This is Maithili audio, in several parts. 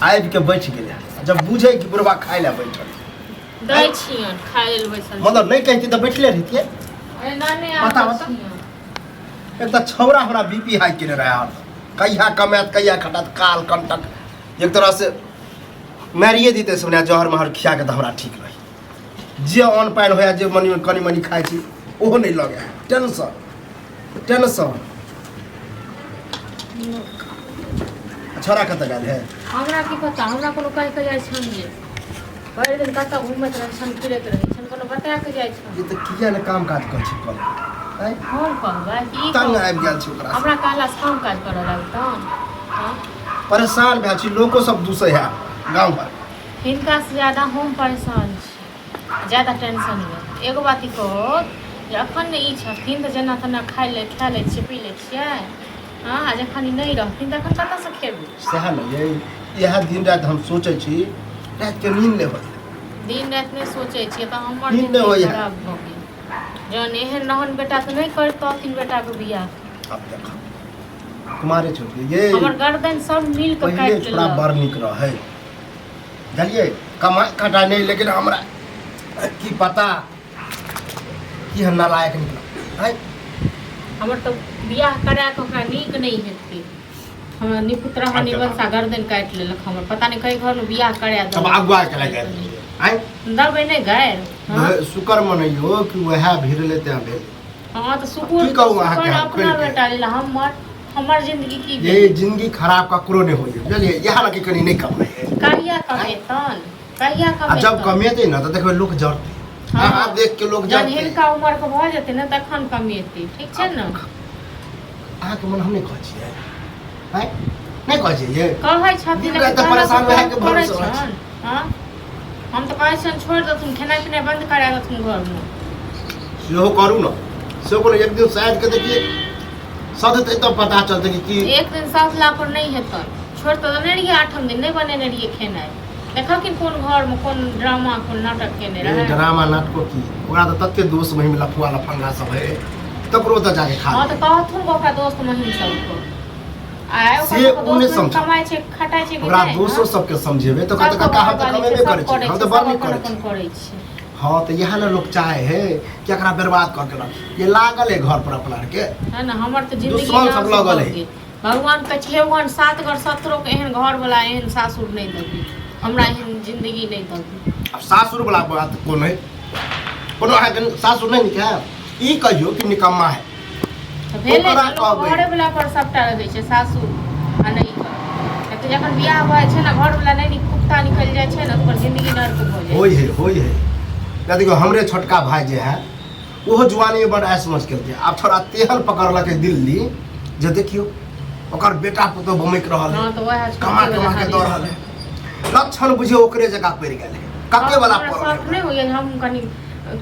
आबि के बैठ गेलै जब बुझे कि बुढ़वा खाय ले बैठल दै छियन खाय लेल बैसल मतलब नहीं कहती तो बैठले रहतिए अरे नाने बता एक तो छौरा हमरा बीपी हाई केने रहा कहिया कमात कहिया खटात काल कंटक एक तरह से मारिए दीते सुने जहर महर खिया के तो हमरा ठीक रही जे अन्न पानि होया जे मनी कनी मनी खाइ छी ओहो नहीं लगे टेंशन टेंशन छोरा कतऽ गेल है हमरा की पता हमरा कोनो कहि के जाइ छन जे भरि दिन कतऽ घुमैत रहै छन फिरैत रहै छन कोनो बता के जाइ छन ये तो किया ने काम काज कर छी कल हम कहबै कि तंग आबि गेल छी ओकरा हमरा कहला से काम काज करऽ लागतन हां परेशान भए छी लोको सब दूसै है गांव भर हिनका से ज्यादा हम परेशान छी ज्यादा टेंशन में एगो बात ई कहो जे अखन ने ई छथिन तऽ जेना तेना खा लै छियै पी लै छियै हाँ आ जखन ई नहीं रहथिन तखन कतऽ से खेबै सएह ने यह दिन रात हम सोचै छी रात के नींद नहीं होय दिन रात नहीं सोचै छियै तऽ हमर नींद नहि होइए। खराब भऽ गेल जहन एहन रहन बेटा तऽ नहीं करतथिन बेटा के बियाह अब देखो कुमारे छोटे ये हमर गर्दन सब मिल के पहले काटि थोड़ा लेलक बड़ निक रहे जानिए कमाई काटा नहीं लेकिन हमरा की पता कि हम नालायक निकला है हमर तो बियाह करा के ओकरा नीक नहीं हेतै हमरा निपुत्रा हनी वंशा गर्दन काटि लेलक हमर पता नहीं कई घर में बियाह करा दे सब अगुआ के लगे आई दबे नहीं गैर हाँ? शुक्र मनइयो कि वह भीड़ लेते हैं भेल हाँ तो सुकून की कहूँ अहाँ के अपना खोलि के? बेटा लेला हमर जिंदगी की ये जिंदगी खराब ककरो नहीं होई बुझलिए यहाँ लगे कनी नहीं कमाई है कहिया कमेतन कहिया आ जब कमेतन कमेते ना तो देखो लोग जरते हाँ। हाँ देख के लोग जब जरते हिनका उम्र के भऽ जेतै ने तखन कमेतै ठीक छै ने अहाँ के मन हम नहीं कहै छियै हैं नहीं कहै छियै कहै छथिन हमरा तऽ परेशान भए के करै भरोसा होइ छै। छन हाँ हम तो कहै छन छोड़ देथुन खेनाइ पिनाइ बंद करा देथुन घर में सेहो करू ना सेहो कोनो एक दिन शायद के देखिए सदते तो पता चलते कि एक दिन सासला पर नहीं हेतन छोड़ तो देने रहिए 8 दिन नहीं बनेने रहिए खेनाइ देखलखिन कोन घर में कोन ड्रामा कोन नाटक केने रहे ड्रामा नाटको की ओकरा तो तत्ते दोस्त महिम लफुआ लफंगा सब है तकरो तो जाके खा हाँ तो कहथुन ओकरा दोस्त महिम सबको आय से ओकरा उ नहीं दोस्त समझ कमाइ छै खटाइ छै कि ओकरा नहीं, दोस्तों हाँ? सबके समझेबे तो कहते का हम तो कमेबे करे छी हम तो बड़ नहीं करे छी करै छी हाँ तो यहाँ ना लोग चाहे है कि एकरा बर्बाद करके रख ये लागल है घर पर अपना के है ना हमर तो जिंदगी दुश्मन सब नाश लगल भऽ है। गेल। भगवान के छे भगवान 7 घर 17 के एहन घर वाला एहन सासुर नहीं देबी हमरा एहन जिंदगी नहीं देबी अब सासुर वाला बात कौन है कोनो अहाँ के सासुर नहीं निके ई कहियो कि निकम्मा है तो भेले ओकरा ने लोग कहबै। घरे वाला पर सबटा रहै छै सासुर आ नहीं घर तो जखन बियाह भऽ छै ना घर वाला नहीं कुत्ता निकल जाय छै ना तो ओकर जिंदगी नरक भऽ जाय होई है या देखो हमरे छोटका भाई जे है ओहो जुआनी में बड़ ऐश मच केलकै आब थोड़ा तेहन पकड़लक है दिल्ली जे देखियो ओकर बेटा पुतो बमैक रहल है हां तो वह कमा कमा के दौड़ रहल है लक्षण बुझियो ओकरे जगह पड़ गेल है कके वाला हमरा पड़ शौक नहीं होइए जे हम कनी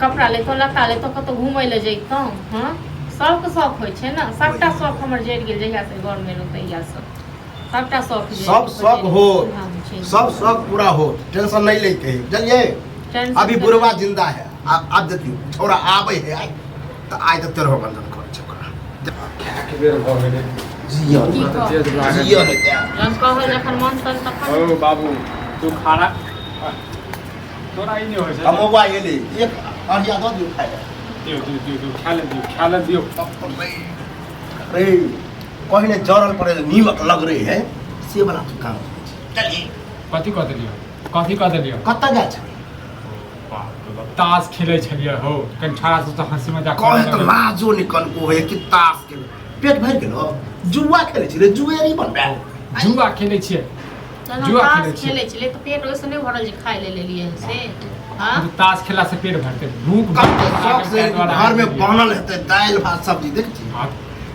कपड़ा लेतो लत्ता लेतो कतौ घुमै ले जैतौ हां सबके शौक होइ छै ना सबटा शौक हमर जरि गेल जहिया से घर में तहिया से सबटा शौक सब शौक हो सब शौक पूरा हो टेंशन नहीं लेके है चलिए अभी बुढ़वा जिंदा है आप देखियो छोरा आवे है आइ तो आइ तो तेरह बंधन कर छोकरा के बेर भऽ गेलै जियो की कह? जियो है त्या जब कहल जखन मन तन तखन ओ बाबू तू खाना तोरा ई नहीं होइ छै हम मोबाइल ले एक अरिया दो दियो खाए दियो खा ले दियो अरे कहने जरल पड़े नीमक लग रही है से वाला तो काम चलिए कथी कह देलियो कत्ता जा छै ताश खेलै छलियै हो कनि छाड़ा से तो हंसी मजाक कहे तो लाजो निकल को है कि ताश के पेट भर गेलो जुआ खेले छी रे जुएरी बनबे जुआ खेलै छियै जुआ खेलै छियै खेले छले तो पेट ओइसे नहीं भरल जे खाइ ले लेलिए से हां ताश खेला से पेट भरते भूख कत्ते शौक से घर में बनल हेते दाल भात सब्जी देख छी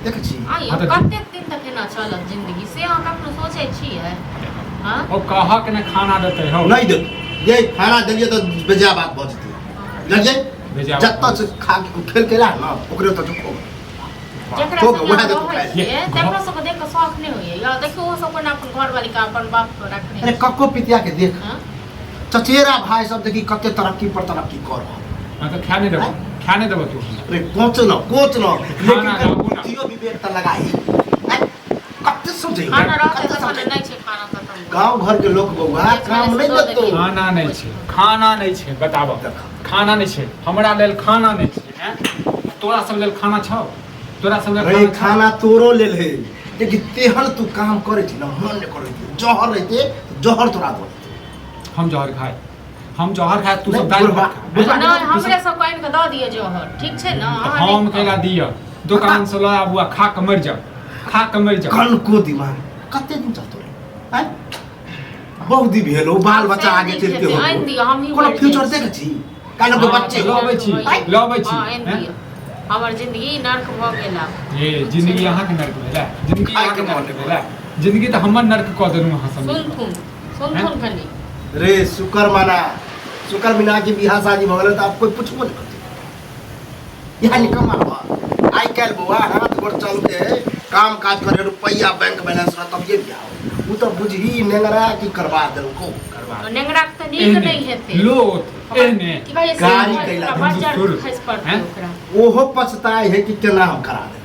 देख छी आई हाँ तो कतेक दिन तक एना चलत जिंदगी से अहाँ कखनो सोचै छियै हां ओ कहक ने खाना देते हो नहीं दे ये खाना देलिए तो बेजा बात बचती लगे बेजा बात जत्ता से खा के खेल के ला ना ओकरे तो चुप जेकरा तो से वएह देखो रहै खाइ छियै तकरा सबके देख के शौक नहीं होइए या देखियो वो सब अपन घर वाली का अपन बाप पर रखने अरे कक्को पितिया के देख हां चचेरा भाई सब देखी कते तरक्की पर तरक्की कर रहा हां तो खाने देबो तू अरे कोच न खाना लेकिन खाबू ना। जियो विवेक त लगाई हैं? कते कते समझे खाना रहते तो खाना नहीं छे खाना खत्म गांव घर के लोग बउआ काम नहीं देतो खाना नहीं छै खाना नहीं छै बताबो खाना नहीं छै हमरा लेल खाना नहीं छै हैं तोरा सब लेल खाना छौ तोरा सब लेल रे खाना तोरो लेल है लेकिन तेहन तू काम करे छी ना मन ने करे जहर रहते जहर तोरा दो हम जहर खाए तू सब दाल भात खा। नहीं हमरे सब कोइन के द दिए जोहर ठीक छै ना हम केला दिया दुकान से ला बुआ खा के मर जा कल को दिमाग कते दिन चलतो रे हैं बहुत दिन भेलो बाल बच्चा आगे चलते हो आइन दियो हम ही कोनो फ्यूचर देख छी काल के बच्चे लबै छी आइन दियो हमर जिंदगी नरक भ गेला ये जिंदगी यहाँ के नरक भेला जिंदगी यहाँ के नरक भेला जिंदगी तो हमर नरक क देनु अहाँ सब सुन खनी रे शुक्र मिना के बियाह शादी भ गेल त आप कोई पूछबो नहीं करते यहाँ निकम्मा बा आई काल बुआ हाथ गोड़ चलते काम काज करे रुपया बैंक बैलेंस रह तब ये बियाह हो उ तो बुझही नेंगरा की करवा देल को करवा नेंगरा त नीक नहीं हेते लोट एने गाड़ी कैला बाजार खस पड़ते ओकरा ओहो पछताए है कि केना हम करा दे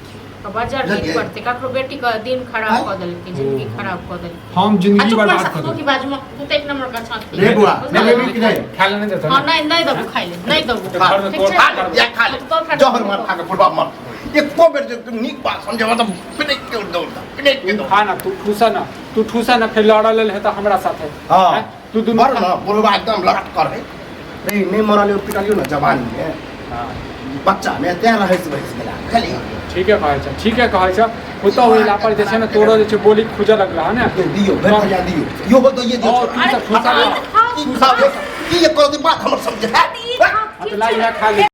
बाजार ठीक पड़ते ककरो बेटी का दिन खराब क देल के जिंदगी खराब क देल हम जिंदगी बर्बाद कर की बाजू में तू तो एक नंबर का छाती रे बुआ नहीं लेबी कि नहीं खा लेने देता हां नहीं दबो खाइ ले नहीं दबो खा या खा ले जहर मार खा के फुटबा मर एको बेर जे तुम नीक बात समझे मतलब पिनेक के दौड़ता पिनेक के खा ना तू ठूसा ना फिर लड़ा ले है तो हमरा साथे हां तू दुनु मर ना बोलबा एकदम लड़ट कर है नहीं नहीं मरलियो पिटलियो ना जवानी में हां बच्चा में त्या रहे से बहिस गेला खाली ठीक है कहै छ होता होइला पर जे छै ना तोरो जे छै बोली खुजा लगला है ना दियो बेटा जा दियो यो हो तो ये दियो अरे ठूसा की ये कर दे बात हमर समझे अतला इहा खा ले